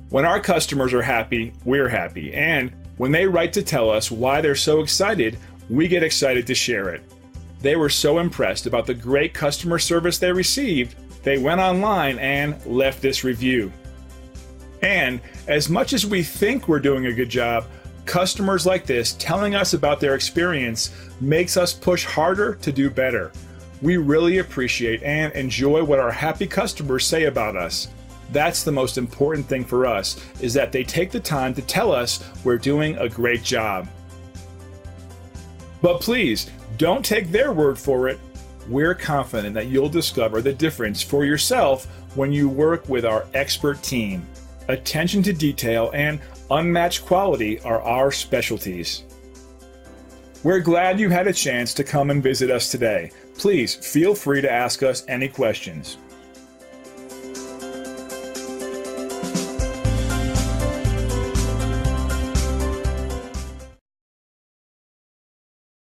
When our customers are happy, we're happy. And when they write to tell us why they're so excited, we get excited to share it. They were so impressed about the great customer service they received, they went online and left this review. And as much as we think we're doing a good job, customers like this telling us about their experience makes us push harder to do better. We really appreciate and enjoy what our happy customers say about us. That's the most important thing for us, is that they take the time to tell us we're doing a great job. But please, don't take their word for it. We're confident that you'll discover the difference for yourself when you work with our expert team. Attention to detail and unmatched quality are our specialties. We're glad you had a chance to come and visit us today. Please feel free to ask us any questions.